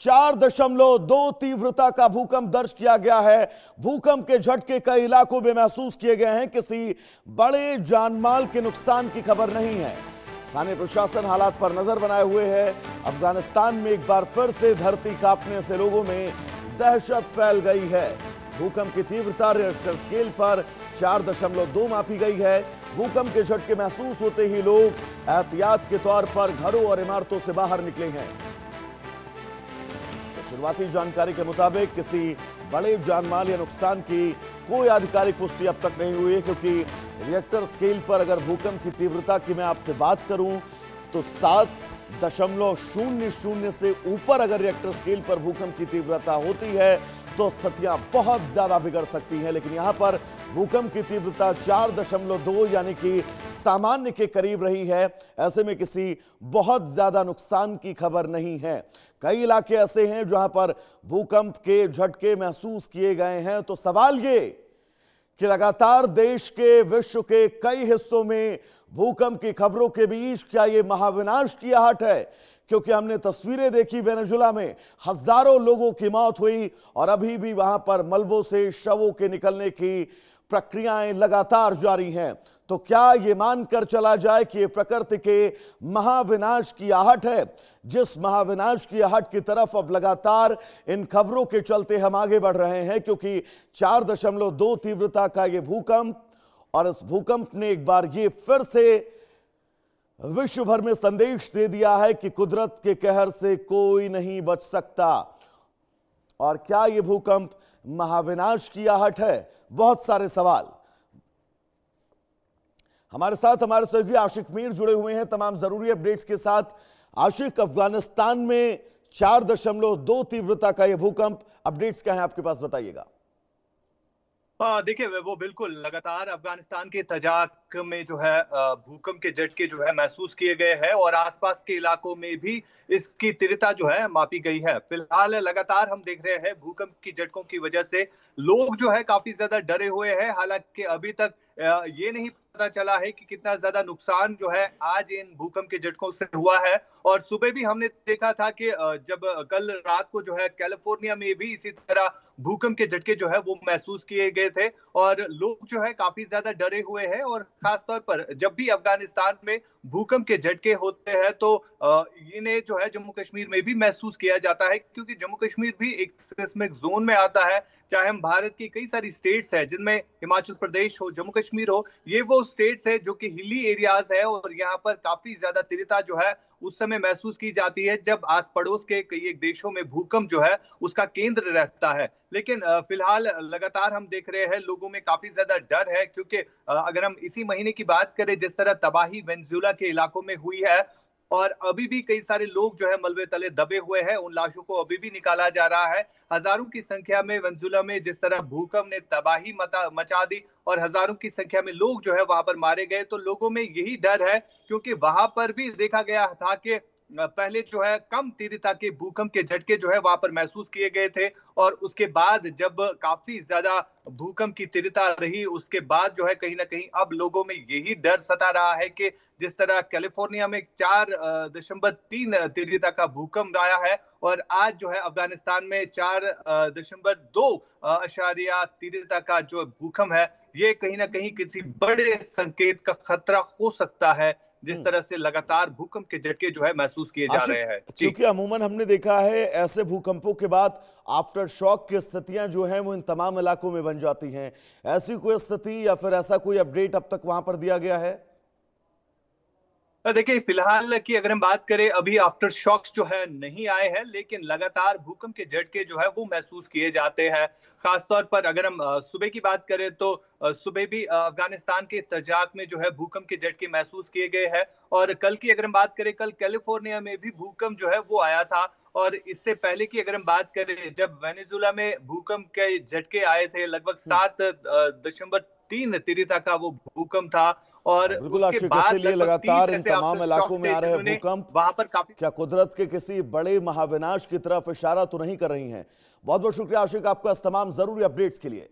4.2 तीव्रता का भूकंप दर्ज किया गया है। भूकंप के झटके कई इलाकों में महसूस किए गए हैं। किसी बड़े जानमाल के नुकसान की खबर नहीं है। स्थानीय प्रशासन हालात पर नजर बनाए हुए है। अफगानिस्तान में एक बार फिर से धरती कांपने से लोगों में दहशत फैल गई है। भूकंप की तीव्रता रिक्टर स्केल पर 4.2 मापी गई है। भूकंप के झटके महसूस होते ही लोग एहतियात के तौर पर घरों और इमारतों से बाहर निकले हैं। तो शुरुआती जानकारी के मुताबिक किसी बड़े जानमाल या नुकसान की कोई आधिकारिक पुष्टि अब तक नहीं हुई है, क्योंकि रिएक्टर स्केल पर अगर भूकंप की तीव्रता की मैं आपसे बात करूं तो 7.00 से ऊपर अगर रिएक्टर स्केल पर भूकंप की तीव्रता होती है तो स्थितियां बहुत ज्यादा बिगड़ सकती हैं। लेकिन यहां पर भूकंप की तीव्रता 4.2 यानी कि सामान्य के करीब रही है। ऐसे में किसी बहुत ज्यादा नुकसान की खबर नहीं है। कई इलाके ऐसे हैं जहां पर भूकंप के झटके महसूस किए गए हैं। तो सवाल ये कि लगातार देश के, विश्व के कई हिस्सों में भूकंप की खबरों के बीच क्या यह महाविनाश की आहट है? क्योंकि हमने तस्वीरें देखी, वेनेजुला में हजारों लोगों की मौत हुई और अभी भी वहां पर मलबों से शवों के निकलने की प्रक्रियाएं लगातार जारी हैं। तो क्या ये मानकर चला जाए कि ये प्रकृति के महाविनाश की आहट है? जिस महाविनाश की आहट की तरफ अब लगातार इन खबरों के चलते हम आगे बढ़ रहे हैं, क्योंकि 4.2 तीव्रता का ये भूकंप, और इस भूकंप ने एक बार ये फिर से विश्व भर में संदेश दे दिया है कि कुदरत के कहर से कोई नहीं बच सकता। और क्या यह भूकंप महाविनाश की आहट है? बहुत सारे सवाल। हमारे साथ हमारे सहयोगी आशिक मीर जुड़े हुए हैं तमाम जरूरी अपडेट्स के साथ। आशिक, अफगानिस्तान में 4.2 तीव्रता का यह भूकंप, अपडेट्स क्या है आपके पास, बताइएगा। देखिए, वो बिल्कुल लगातार अफगानिस्तान के तजाक में जो है भूकंप के झटके जो है महसूस किए गए हैं और आसपास के इलाकों में भी इसकी तीव्रता जो है मापी गई है। फिलहाल लगातार हम देख रहे हैं भूकंप की झटकों की वजह से लोग जो है काफी ज्यादा डरे हुए हैं। हालांकि अभी तक ये नहीं पता चला है कि कितना ज्यादा नुकसान जो है आज इन भूकंप के झटकों से हुआ है। और सुबह भी हमने देखा था कि जब कल रात को जो है कैलिफोर्निया में भी इसी तरह भूकंप के झटके जो है वो महसूस किए गए थे और लोग जो है काफी ज्यादा डरे हुए हैं। और खासतौर पर जब भी अफगानिस्तान में भूकंप के झटके होते हैं तो इन्हें जो है जम्मू कश्मीर में भी महसूस किया जाता है, क्योंकि जम्मू कश्मीर भी एक सिस्मिक जोन में आता है। चाहे हम भारत की कई सारी स्टेट्स है जिनमें हिमाचल प्रदेश हो, जम्मू कश्मीर हो, ये वो स्टेट्स है जो कि हिली एरियाज है और यहाँ पर काफी ज्यादा तीव्रता जो है उस समय महसूस की जाती है जब आस पड़ोस के कई एक देशों में भूकंप जो है उसका केंद्र रहता है। लेकिन फिलहाल लगातार हम देख रहे हैं लोगों में काफी ज्यादा डर है, क्योंकि अगर हम इसी महीने की बात करें जिस तरह तबाही वेनेजुला के इलाकों में हुई है और अभी भी कई सारे लोग जो है मलबे तले दबे हुए हैं, उन लाशों को अभी भी निकाला जा रहा है। हजारों की संख्या में वेनेजुला में जिस तरह भूकंप ने तबाही मचा दी और हजारों की संख्या में लोग जो है वहां पर मारे गए, तो लोगों में यही डर है, क्योंकि वहां पर भी देखा गया था कि पहले जो है कम तीव्रता के भूकंप के झटके जो है वहां पर महसूस किए गए थे और उसके बाद जब काफी ज्यादा भूकंप की तीव्रता रही उसके बाद जो है कहीं ना कहीं अब लोगों में यही डर सता रहा है कि जिस तरह कैलिफोर्निया में 4.3 तीव्रता का भूकंप आया है और आज जो है अफगानिस्तान में 4.2 तीव्रता का जो भूकंप है, ये कहीं ना कहीं किसी बड़े संकेत का खतरा हो सकता है जिस तरह से लगातार भूकंप के झटके जो है महसूस किए जा रहे हैं। क्योंकि अमूमन हमने देखा है ऐसे भूकंपों के बाद आफ्टर शॉक की स्थितियां जो हैं वो इन तमाम इलाकों में बन जाती हैं। ऐसी कोई स्थिति या फिर ऐसा कोई अपडेट अब तक वहां पर दिया गया है? देखिए, फिलहाल की अगर हम बात करें अभी आफ्टर शॉक्स जो है नहीं आए हैं, लेकिन लगातार भूकंप के झटके जो है वो महसूस किए जाते हैं। खासतौर पर अगर हम सुबह की बात करें तो सुबह भी अफगानिस्तान के तजाक में जो है भूकंप के झटके महसूस किए गए हैं और कल की अगर हम बात करें कल कैलिफोर्निया में भी भूकंप जो है वो आया था। और इससे पहले की अगर हम बात करें जब वेनेजुला में भूकंप के झटके आए थे लगभग 7.3 तीव्रता का वो भूकंप था और बिल्कुल उसके बाद इसीलिए लगातार इन तमाम इलाकों में आ रहे भूकंप वहां पर काफी क्या कुदरत के किसी बड़े महाविनाश की तरफ इशारा तो नहीं कर रही हैं? बहुत बहुत शुक्रिया आशिक आपका इस तमाम जरूरी अपडेट्स के लिए।